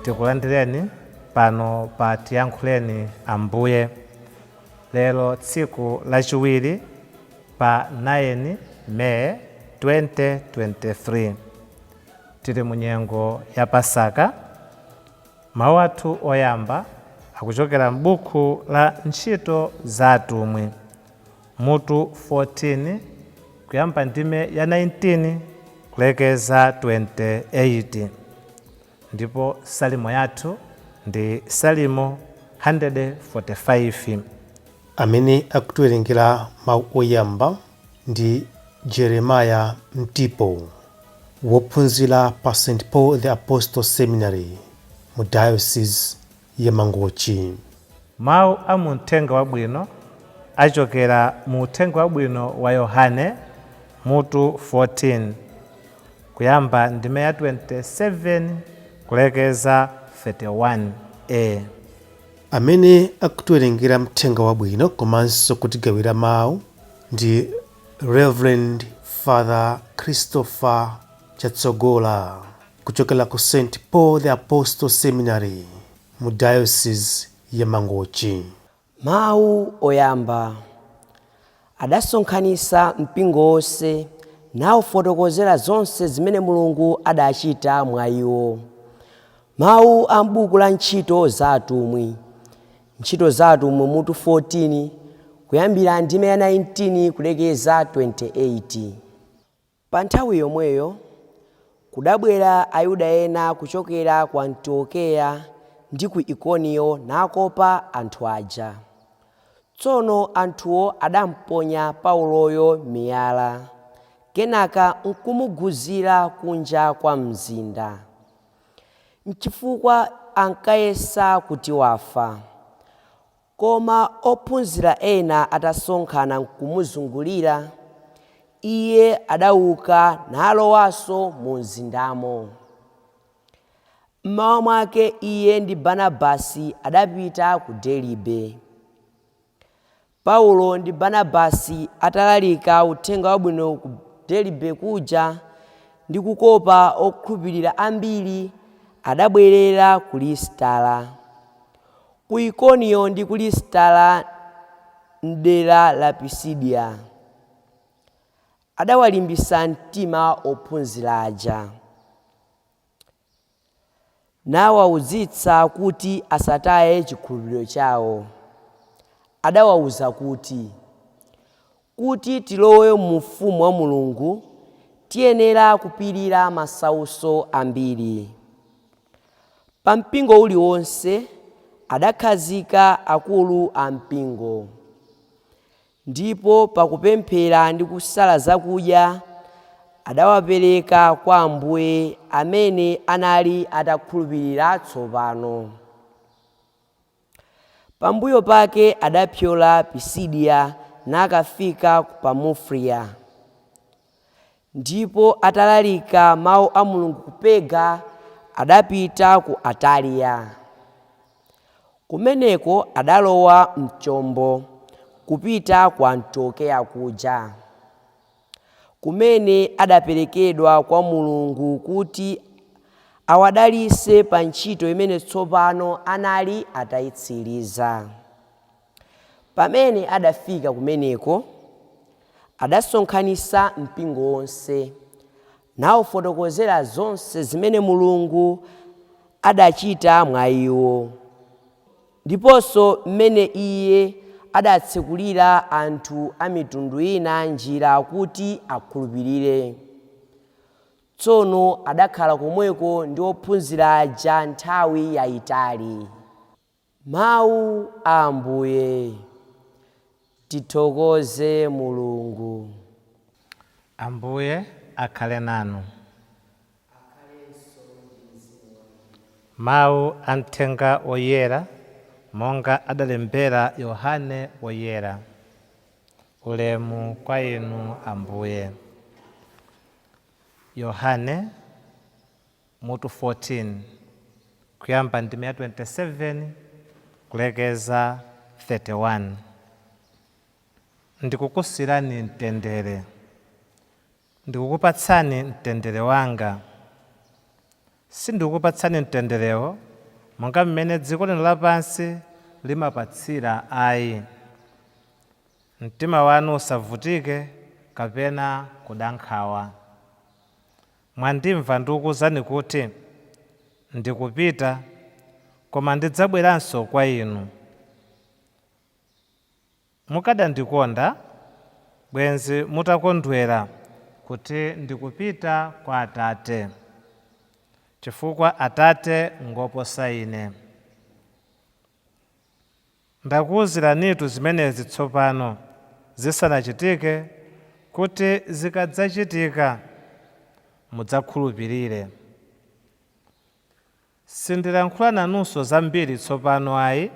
Tikulandireni pano pa tiyankhuleni Ambuye. Lero tsiku lachiwiri pa 9 May 2023 tili munyengo ya Pasaka. Mawu athu oyamba akuchokera m'buku la ntchito za atumwi mutu 14 kuyamba ndime ya 19 kulekeza 28, ndipo salimo yathu ndi salimo 145. Amene akutiwerengera mawu oyamba ndi Jeremiah Mtipo, wophunzira pa St. Paul the Apostle Seminary mu Diocese ya Mangochi. Mawu a mu Uthenga Wabwino achokera mu Uthenga Wabwino wa Yohane mutu 14 kuyamba ndime ya 27 kulekeza 31a. Amene akutiwerengera Uthenga Wabwino komanso kutigawira mawu ndi Reverend Father Christopher Chatsogola kuchokera ku St. Paul the Apostle Seminary mu Diocese ya Mangochi. Mawu oyamba. Adasonkhanitsa mpingo wonse nawufotokozera zonse zimene Mulungu adachita mwa iwo. Mawu a m'buku la ntchito za atumwi. Ntchito za atumwi mutu 14 kuyambira ndime ya 19 kulekeza 28. Pa nthawi yomweyo kudabwera Ayuda ena kuchokera ku Antiokeya ndi ku Ikoniyo nakopa anthu aja. Tsono anthuwo adamponya Pauloyo miyala, kenaka nkumuguzira kunja kwa mzinda, n'chifukwa ankayesa kuti wafa. Koma ophunzira ena atasonkhana nkumuzungulira, iye adauka nalowanso mu mzindamo. Mmawa mwake iye ndi Barnabasi adapita ku Derbe. Paulo ndi Barnabasi atalalika Uthenga Wabwino ku Derbe kuja ndi kukopa okhulupirira ambiri, adabwerera ku Listala. Ku Ikoniyo ndi ku Listala m'dera la Pisidia adawalimbitsa mtima ophunzira aja, nawawuzitsa kuti asataye chikhulupiriro chawo. Adawawuza kuti tilowe mu ufumu wa Mulungu tiyenera kupirira masautso ambiri. Pa mpingo uliwonse adakhazika akulu a mpingo, ndipo pakupemphera ndi kusala zakudya adawapereka kwa Ambuye amene anali atakhulupirira tsopano. Pambuyo pake adapyola Pisidia nakafika ku Pamufriya, ndipo atalalika mawu a Mulungu ku Perga adapita ku Ataliya. Kumeneko adalowa mchombo kupita ku Antiokeya kuja, kumene adaperekedwa kwa Mulungu kuti awadalitse pa ntchito imene tsopano anali atayitsiriza. Pamene adafika kumeneko adasonkhanitsa mpingo wonse nawufotokozera zonse zimene Mulungu adachita mwa iwo, ndiponso mmene iye adatsekulira anthu a mitundu ina njira kuti akhulupirire. Tsono adakhala komweko ndi ophunzira aja nthawi yayitali. Mawu a Ambuye. Tithokoze Mulungu. Ambuye akhale nanu. Mawu a mthenga oyera monga adalembera Yohane woyera. Ulemu kwa inu Ambuye. Yohane mutu 14 kuyamba ndime ya 27 kulekeza 31. Ndikukusirani mtendere, ndikukupatsani mtendere wanga. Sindikukupatsani mtenderewo monga mmene dziko lino lapansi limapatsira ayi. Mtima wanu usavutike kapena kudankhawa. Mwandimva ndikukuwuzani kuti ndikupita, koma ndidzabweranso kwa inu. Mukadandikonda bwenzi mutakondwera kuti ndikupita kwa Atate, chifukwa Atate ngoposa ine. Ndakuwuziranitu zimenezi tsopano zisanachitike, kuti zikadzachitika mudzakhulupirire. Sindilankhula nanunso zambiri tsopano ayi,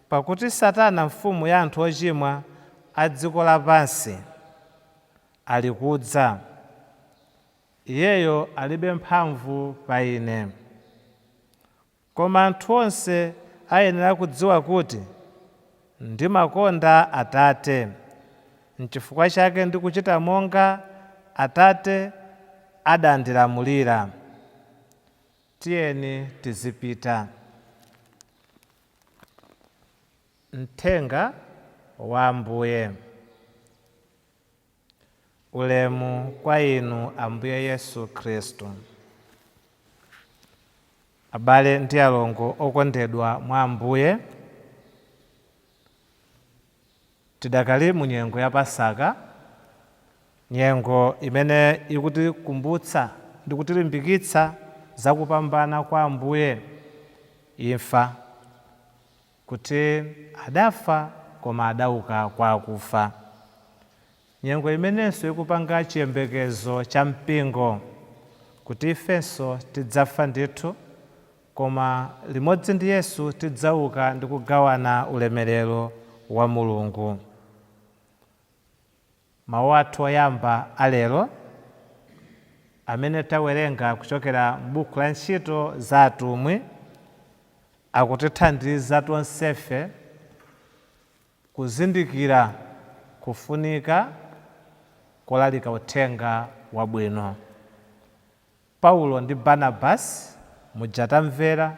pakuti Satana mfumu ya anthu ochimwa a dziko lapansi ali kudza. Iyeyo alibe mphamvu pa ine. Koma anthu onse ayenera kudziwa kuti ndimakonda Atate, n'chifukwa chake ndikuchita monga Atate adandilamulira. Tiyeni tizipita. Mthenga wa Ambuye. Ulemu kwa inu Ambuye Yesu Khristu. Abale ndi alongo okondedwa mwa Ambuye, tidakali munyengo ya Pasaka, nyengo imene ikutikumbutsa ndi kutilimbikitsa za kupambana kwa Ambuye, imfa, kuti adafa koma adauka kwa akufa. Nyengo imenenso ikupanga chiyembekezo cha mpingo kuti ifenso tidzafa ndithu, koma limodzi ndi Yesu tidzauka ndi kugawana ulemerero wa Mulungu. Mawu athu oyamba alero amene tawerenga kuchokera m'buku la Ntchito za Atumwi akutithandiza tonsefe kuzindikira kufunika kolalika uthenga wabwino. Paulo ndi Barnabasi muja tamvera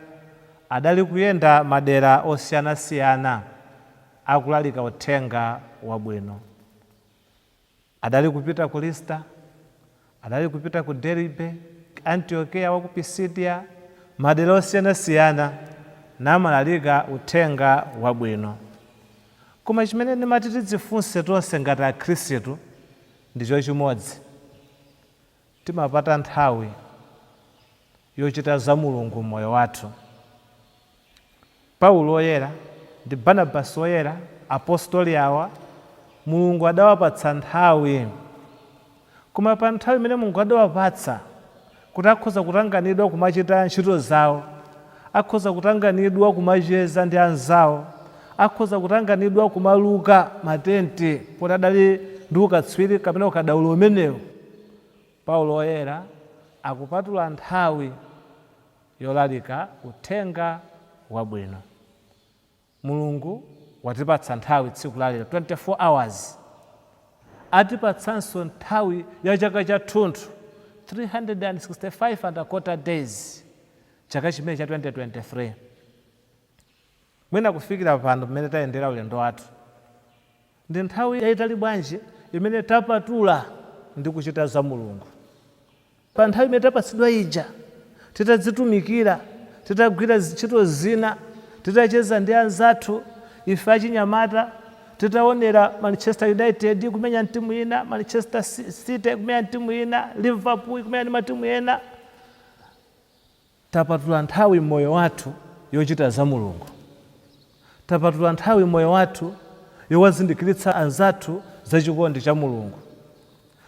adali kuyenda madera osiyanasiyana akulalika uthenga wabwino. Adali kupita ku Listra, adali kupita ku Derbe, Antiokeya wa ku Pisidia, madera osiyanasiyana namalalika uthenga wabwino. Koma chimene ndimati tidzifunse tonse ngati Akhristu ndicho chimodzi: timapata nthawi yochita za Mulungu m'moyo wathu. Paulo oyera ndi Barnabasi oyera, apostoli awa, Mulungu adawapatsa nthawi. Koma pa nthawi imene Mulungu adawapatsa kuti akhoza kutanganidwa kumachita ntchito zawo, akhoza kutanganidwa kumacheza ndi anzawo, akhoza kutanganidwa kumaluka matenti poti adali ndi ukatswiri kapena ukadaulo umenewo, Paulo oyera akupatula nthawi yolalika uthenga wabwino. Mulungu watipatsa nthawi tsiku lalero 24 hours. Atipatsanso nthawi ya chaka chathunthu 365 and a quarter days, chaka chimene cha 2023. Mwina kufikira pano pamene tayendera ulendo wathu ndi nthawi yayitali bwanji imene tapatula ndi kuchita za Mulungu. Pa nthawi imene tapatsidwa ija titadzitumikira, titagwira ntchito zina, titacheza ndi anzathu, ife achinyamata titaonera Manchester United kumenya timu ina, Manchester City kumenya timu ina, Liverpool kumenya ndi matimu ena. Tapatula nthawi m'moyo wathu yochita za Mulungu. Tapatula nthawi m'moyo wathu yowazindikiritsa anzathu za chikondi cha Mulungu.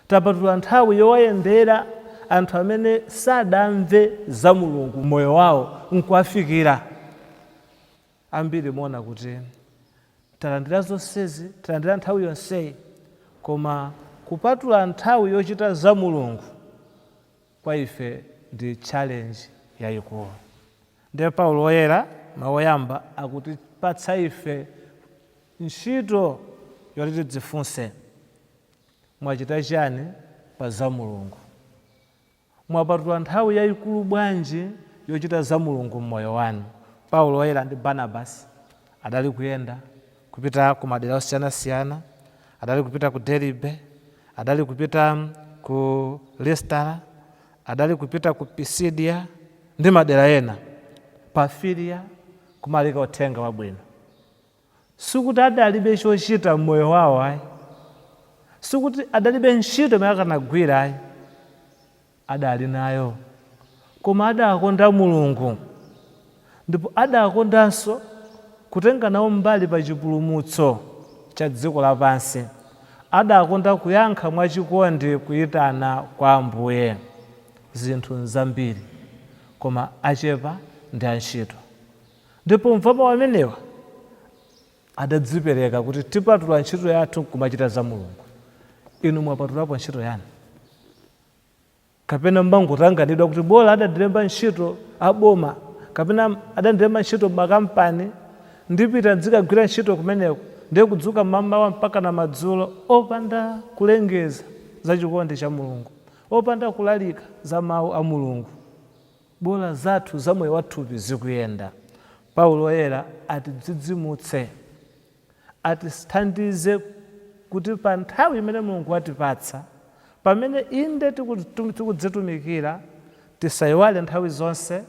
Tapatula nthawi yowayendera anthu amene sadamve za Mulungu m'moyo wawo nkuwafikira. Ambiri muona kuti talandira zonsezi, talandira nthawi yonseyi, koma kupatula nthawi yochita za Mulungu kwa ife ndi challenge yayikulu. Ndiye Paulo woyera mawu oyamba akutipatsa ife ntchito yoti tidzifunse, mwachita chani pa za Mulungu? Mwapatula nthawi yayikulu bwanji yochita za Mulungu mmoyo wanu? Paulo woyera ndi Barnabasi adali kuyenda kupita ku madera osiyanasiyana, adali kupita ku Deribe, adali kupita ku Listara, adali kupita ku Pisidia ndi madera ena, Pafilia, kumalika uthenga wabwino. Sikuti adalibe chochita mmoyo wawo ayi, sikuti adalibe ntchito imene akanagwira ayi, adali nayo, koma adakonda Mulungu, ndipo adakondanso kutenga nawo mbali pa chipulumutso cha dziko lapansi. Adakonda kuyankha mwachikondi kuyitana kwa Ambuye. Zinthu nzambiri, koma achepa ndi antchito. Ndipo mvamo amenewa adadzipereka kuti tipatula ntchito yathu kumachita za Mulungu. Inu mwapatulapo ntchito yanu? Kapena mbangotanganidwa kuti bola adadilemba ntchito aboma, kapena adandilemba ntchito makampani, ndipita ndikagwira ntchito kumeneko, ndiye kudzuka mmawa mpaka na madzulo opanda kulengeza za chikondi cha Mulungu, opanda kulalika za mawu a Mulungu. Bola zathu za moyo wathupi zikuyenda. Paulo woyera atidzidzimutse, atithandize kuti pa nthawi imene Mulungu watipatsa, pamene inde tikudzitumikira, tisayiwale nthawi zonse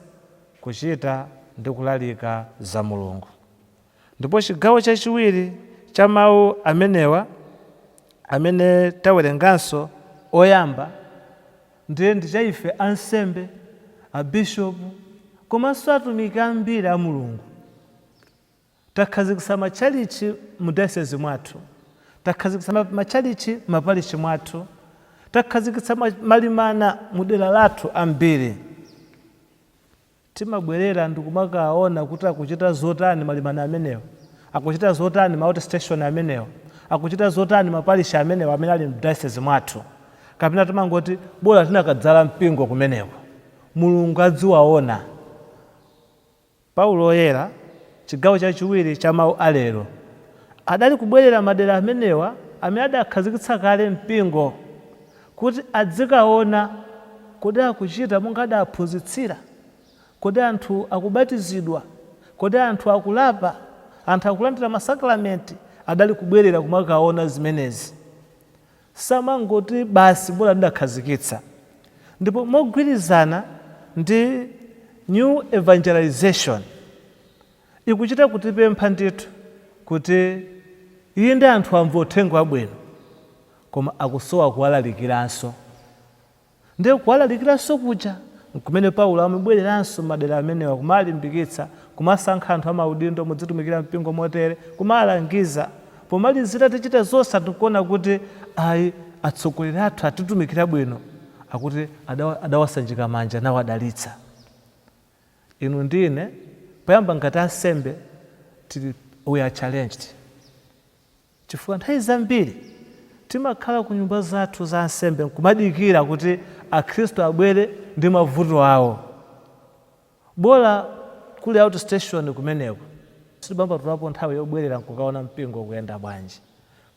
kuchita ndi kulalika za Mulungu. Ndipo chigawo chachiwiri cha mawu amenewa amene tawerenganso oyamba ndiye ndi cha ife ansembe, abishopu, komanso atumiki ambiri a Mulungu. Takhazikitsa matchalichi mu dayosezi mwathu, takhazikitsa matchalichi mapalichi mwathu, takhazikitsa malimana mu dera lathu ambiri. Timabwerera ndikumakaona kuti akuchita zotani malimana amenewa, akuchita zotani ma outstation amenewa, akuchita zotani mapalishi amenewa amene ali mu dayosezi mwathu. Kapena timangoti bola tinakadzala mpingo kumeneko, Mulungu adziwaona. Paulo woyera chigawo chachiwiri cha mawu alero adali kubwerera madera amenewa amene adakhazikitsa kale mpingo, kuti adzikaona kodi akuchita monga adaphunzitsira, kodi anthu akubatizidwa, kodi anthu akulapa, anthu akulandira masakramenti. Adali kubwerera kumakaona zimenezi, samangoti basi bola ndidakhazikitsa. Ndipo mogwirizana ndi new evangelization ikuchita kutipempha ndithu kuti inde anthu amva uthenga wabwino, koma akusowa kuwalalikiranso. Ndiye kuwalalikiranso kuja kumene Paulo amabwereranso madera amenewa kumalimbikitsa, kumasankha anthu amaudindo mudzitumikira mpingo motere, kumalangiza. Pomalizira tichita zonse tikuona kuti ayi atsogoleri athu atitumikira bwino, akuti adawasanjika manja nawo adalitsa. Inu ndine poyamba ngati ansembe we are challenged, chifukwa nthawi zambiri timakhala ku nyumba zathu za ansembe kumadikira kuti akhristu abwere ndi mavuto awo. Bola kuli outstation kumeneko sitibambatulapo nthawi yobwerera nkukaona mpingo kuyenda bwanji.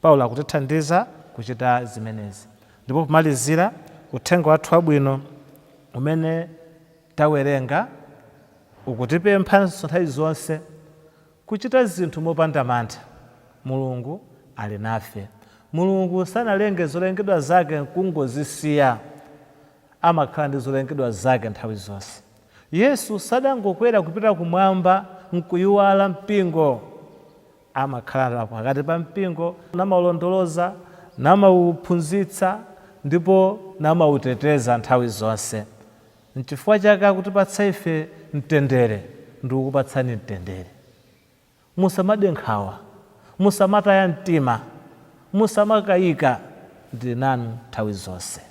Paulo akutithandiza kuchita zimenezi. Ndipo pomalizira uthenga wathu wabwino umene tawerenga ukutipemphanso nthawi zonse kuchita zinthu mopanda mantha. Mulungu ali nafe. Mulungu sanalenge zolengedwa zake nkungozisiya, amakhala ndi zolengedwa zake nthawi zonse. Yesu sadangokwera kupita kumwamba nkuyiwala mpingo, amakhala pakati pa mpingo, namawulondoloza, namawuphunzitsa, ndipo namawuteteza nthawi zonse. N'chifukwa chake akutipatsa ife mtendere, ndikukupatsani mtendere. Musamade nkhawa, musamataya mtima, musamakayika, ndili nanu nthawi zonse.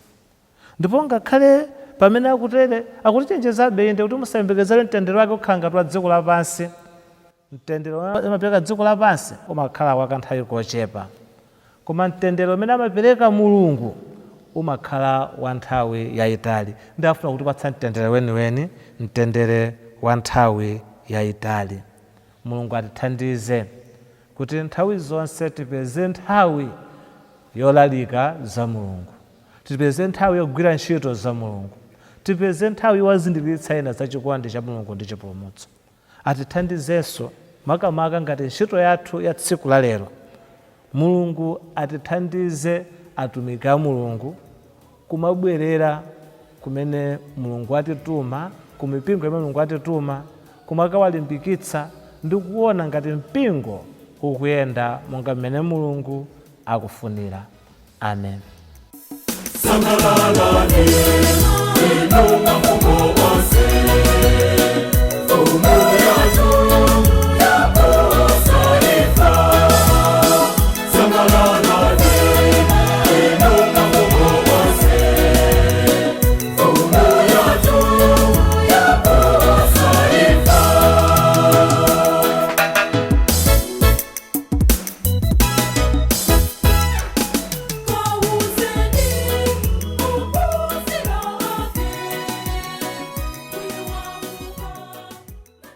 Ndipo ngakhale pamene akutichenjezabe inde kuti musayembekezere mtendere wake ukhala ngati wa dziko lapansi. Mtendere amapereka dziko lapansi umakhala wa kanthawi kochepa, koma mtendere umene amapereka Mulungu umakhala wa nthawi yayitali. Ndafuna kutipatsa mtendere weniweni, mtendere wa nthawi yayitali. Mulungu atithandize kuti nthawi zonse tipeze nthawi yolalika za Mulungu, tipeze nthawi yogwira ntchito za Mulungu, tipeze nthawi yowazindikiritsa ena za chikondi cha Mulungu ndi chipulumutso. Atithandizenso makamaka ngati ntchito yathu ya tsiku la lero. Mulungu atithandize atumiki a Mulungu kumabwerera kumene Mulungu atituma, kumipingo imene Mulungu atituma, kumakawalimbikitsa ndi kuona ngati mpingo ukuyenda monga mmene Mulungu akufunira. Amen. Sangalalani, wino mafuko